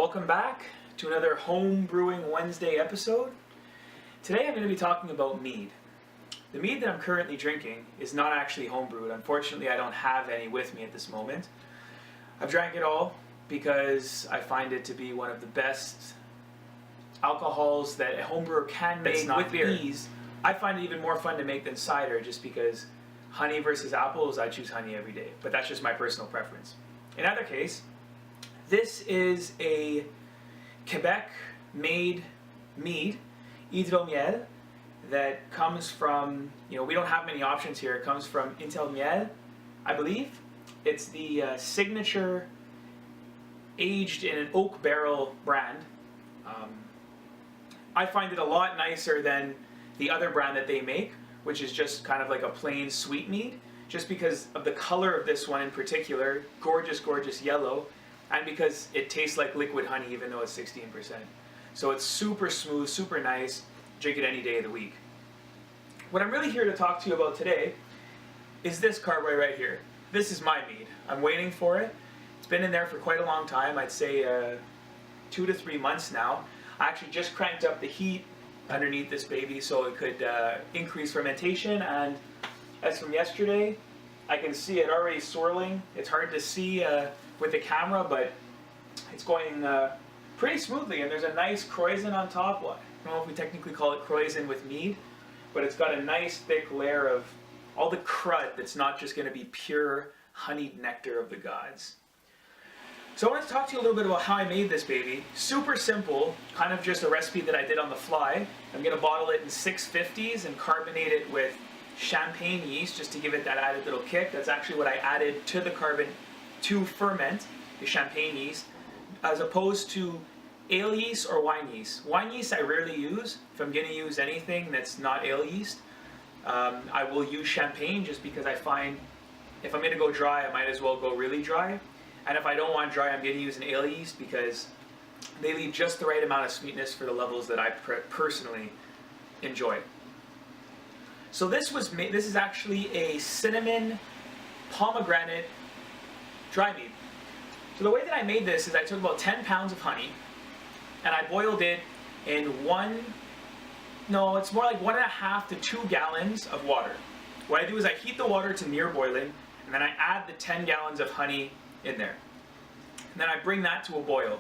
Welcome back to another Home Brewing Wednesday episode. Today I'm going to be talking about mead. The mead that I'm currently drinking is not actually homebrewed. Unfortunately, I don't have any with me at this moment. I've drank it all because I find it to be one of the best alcohols that a homebrewer can make with ease. I find it even more fun to make than cider just because honey versus apples, I choose honey every day. But that's just my personal preference. In either case, this is a Quebec-made mead, hydromiel, that comes from, we don't have many options here. It comes from Intermiel, I believe. It's the signature aged in an oak barrel brand. I find it a lot nicer than the other brand that they make, which is just kind of like a plain sweet mead, just because of the color of this one in particular, gorgeous, gorgeous yellow, and because it tastes like liquid honey even though it's 16%. So it's super smooth, super nice, drink it any day of the week. What I'm really here to talk to you about today is this carboy right here. This is my mead. I'm waiting for it. It's been in there for quite a long time, I'd say 2 to 3 months now. I actually just cranked up the heat underneath this baby so it could increase fermentation, and as from yesterday, I can see it already swirling. It's hard to see with the camera, but it's going pretty smoothly, and there's a nice croissant on top. Well, I don't know if we technically call it croissant with mead, but it's got a nice thick layer of all the crud that's not just going to be pure honeyed nectar of the gods. So I want to talk to you a little bit about how I made this baby. Super simple, kind of just a recipe that I did on the fly. I'm going to bottle it in 650s and carbonate it with champagne yeast just to give it that added little kick. That's actually what I added to the carbon to ferment, the champagne yeast, as opposed to ale yeast or wine yeast. Wine yeast I rarely use. If I'm going to use anything that's not ale yeast, I will use champagne just because I find if I'm going to go dry, I might as well go really dry. And if I don't want dry, I'm going to use an ale yeast because they leave just the right amount of sweetness for the levels that I personally enjoy. So this is actually a cinnamon pomegranate dry mead. So the way that I made this is I took about 10 pounds of honey and I boiled it in it's more like 1.5 to 2 gallons of water. What I do is I heat the water to near boiling, and then I add the 10 gallons of honey in there. And then I bring that to a boil.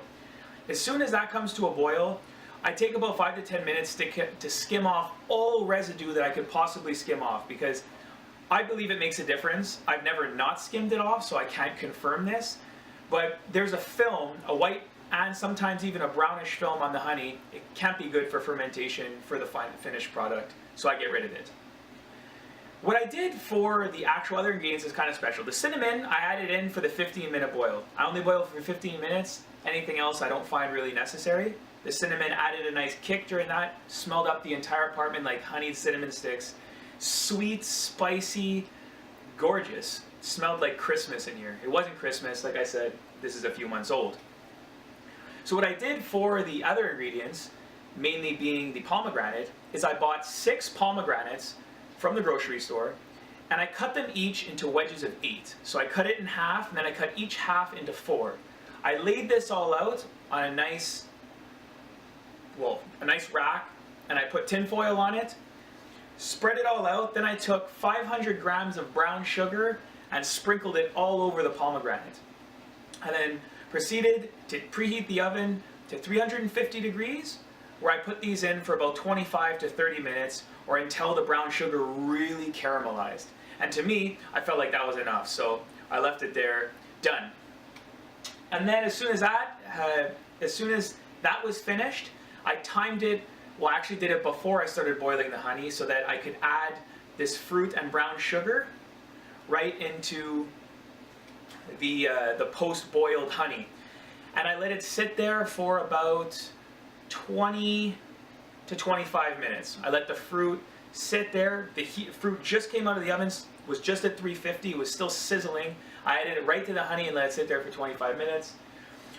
As soon as that comes to a boil, I take about 5 to 10 minutes to skim off all residue that I could possibly skim off, because I believe it makes a difference. I've never not skimmed it off, so I can't confirm this. But there's a film, a white and sometimes even a brownish film on the honey. It can't be good for fermentation for the finished product, so I get rid of it. What I did for the actual other ingredients is kind of special. The cinnamon, I added in for the 15-minute boil. I only boil for 15 minutes. Anything else I don't find really necessary. The cinnamon added a nice kick during that, smelled up the entire apartment like honeyed cinnamon sticks. Sweet, spicy, gorgeous. Smelled like Christmas in here. It wasn't Christmas, like I said, this is a few months old. So what I did for the other ingredients, mainly being the pomegranate, is I bought 6 pomegranates from the grocery store, and I cut them each into wedges of 8. So I cut it in half, and then I cut each half into 4. I laid this all out on a nice rack, and I put tin foil on it, spread it all out, then I took 500 grams of brown sugar and sprinkled it all over the pomegranate. And then proceeded to preheat the oven to 350 degrees, where I put these in for about 25 to 30 minutes, or until the brown sugar really caramelized. And to me, I felt like that was enough, so I left it there, done. And then as soon as that was finished, I timed it, well, I actually did it before I started boiling the honey so that I could add this fruit and brown sugar right into the post-boiled honey. And I let it sit there for about 20 to 25 minutes. I let the fruit sit there. The fruit just came out of the oven, was just at 350, it was still sizzling. I added it right to the honey and let it sit there for 25 minutes.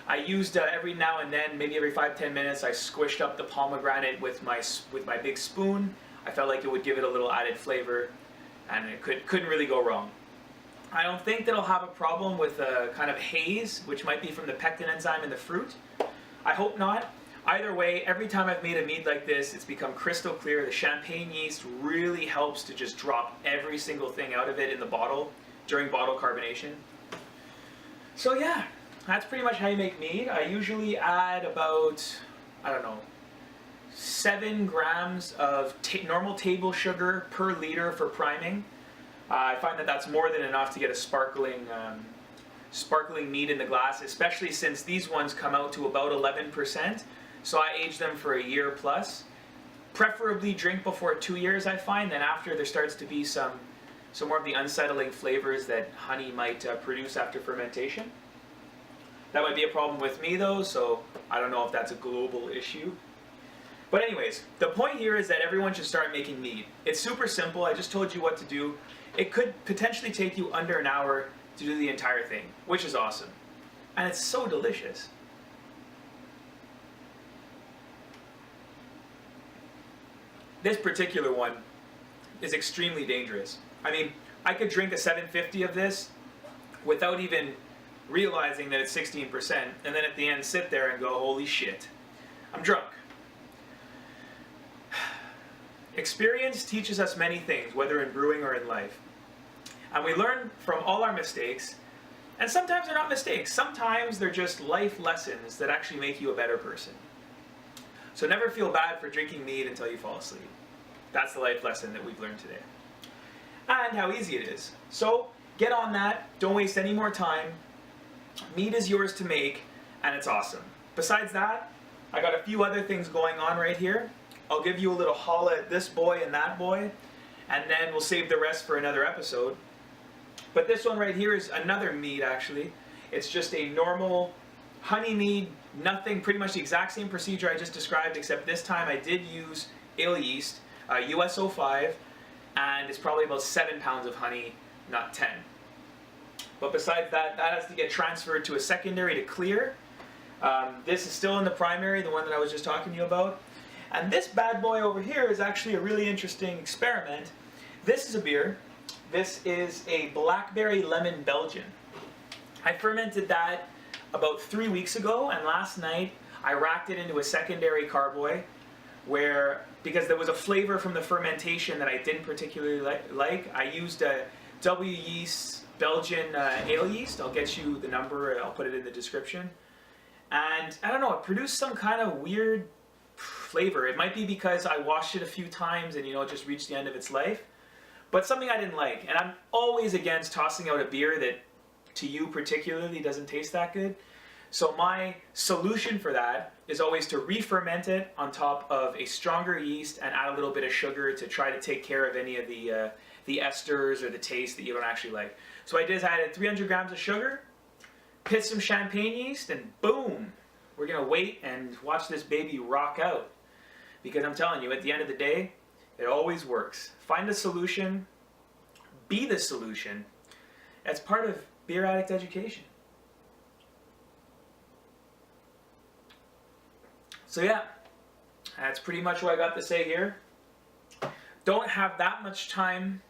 I used every now and then, maybe every 5-10 minutes, I squished up the pomegranate with my big spoon. I felt like it would give it a little added flavor, and it couldn't really go wrong. I don't think that I'll have a problem with a kind of haze, which might be from the pectin enzyme in the fruit. I hope not. Either way, every time I've made a mead like this, it's become crystal clear. The champagne yeast really helps to just drop every single thing out of it in the bottle during bottle carbonation. So yeah, that's pretty much how you make mead. I usually add about, I don't know, 7 grams of normal table sugar per liter for priming. I find that that's more than enough to get a sparkling mead in the glass, especially since these ones come out to about 11%. So I age them for a year plus. Preferably drink before 2 years, I find. Then after, there starts to be some more of the unsettling flavors that honey might produce after fermentation. That might be a problem with me though, so I don't know if that's a global issue. But anyways, the point here is that everyone should start making mead. It's super simple. I just told you what to do. It could potentially take you under an hour to do the entire thing, which is awesome. And it's so delicious. This particular one is extremely dangerous. I mean, I could drink a 750 of this without even realizing that it's 16%, and then at the end sit there and go, holy shit, I'm drunk. Experience teaches us many things, whether in brewing or in life. And we learn from all our mistakes, and sometimes they're not mistakes. Sometimes they're just life lessons that actually make you a better person. So never feel bad for drinking mead until you fall asleep. That's the life lesson that we've learned today. And how easy it is. So get on that, don't waste any more time. Mead is yours to make, and it's awesome. Besides that, I got a few other things going on right here. I'll give you a little holla at this boy and that boy, and then we'll save the rest for another episode. But this one right here is another mead actually. It's just a normal honey mead, nothing, pretty much the exact same procedure I just described, except this time I did use ale yeast, US-05, and it's probably about 7 pounds of honey, not 10. But besides that, that has to get transferred to a secondary to clear. This is still in the primary, the one that I was just talking to you about. And this bad boy over here is actually a really interesting experiment. This is a beer. This is a Blackberry Lemon Belgian. I fermented that about 3 weeks ago, and last night I racked it into a secondary carboy where, because there was a flavor from the fermentation that I didn't particularly like, I used a W Yeast Belgian ale yeast. I'll get you the number, I'll put it in the description. And I don't know, it produced some kind of weird flavor. It might be because I washed it a few times and, you know, it just reached the end of its life. But something I didn't like. And I'm always against tossing out a beer that to you particularly doesn't taste that good. So my solution for that is always to re-ferment it on top of a stronger yeast and add a little bit of sugar to try to take care of any of the esters or the taste that you don't actually like. So I just added 300 grams of sugar, pit some champagne yeast, and boom! We're gonna wait and watch this baby rock out. Because I'm telling you, at the end of the day, it always works. Find a solution, be the solution. That's part of beer addict education. So yeah, that's pretty much what I got to say here. Don't have that much time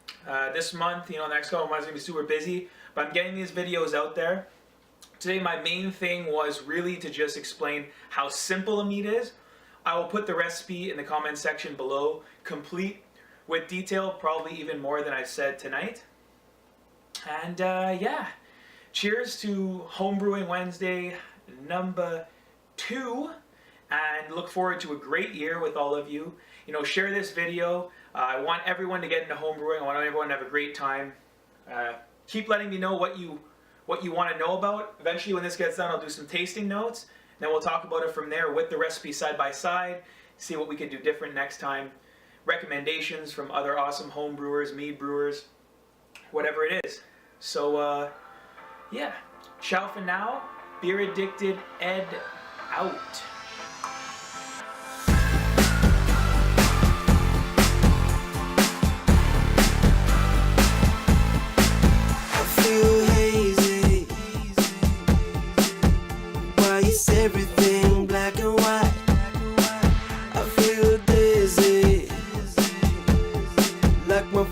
this month, you know, the next couple of months are going to be super busy, but I'm getting these videos out there. Today my main thing was really to just explain how simple a mead is. I will put the recipe in the comment section below, complete with detail, probably even more than I said tonight. And yeah, cheers to Homebrewing Wednesday number 2. And look forward to a great year with all of you. You know, share this video. I want everyone to get into homebrewing. I want everyone to have a great time. Keep letting me know what you want to know about. Eventually, when this gets done, I'll do some tasting notes. Then we'll talk about it from there with the recipe side by side. See what we can do different next time. Recommendations from other awesome home brewers, mead brewers, whatever it is. So, yeah. Ciao for now. Beer Addicted Ed out. Everything black and white. I feel dizzy, like my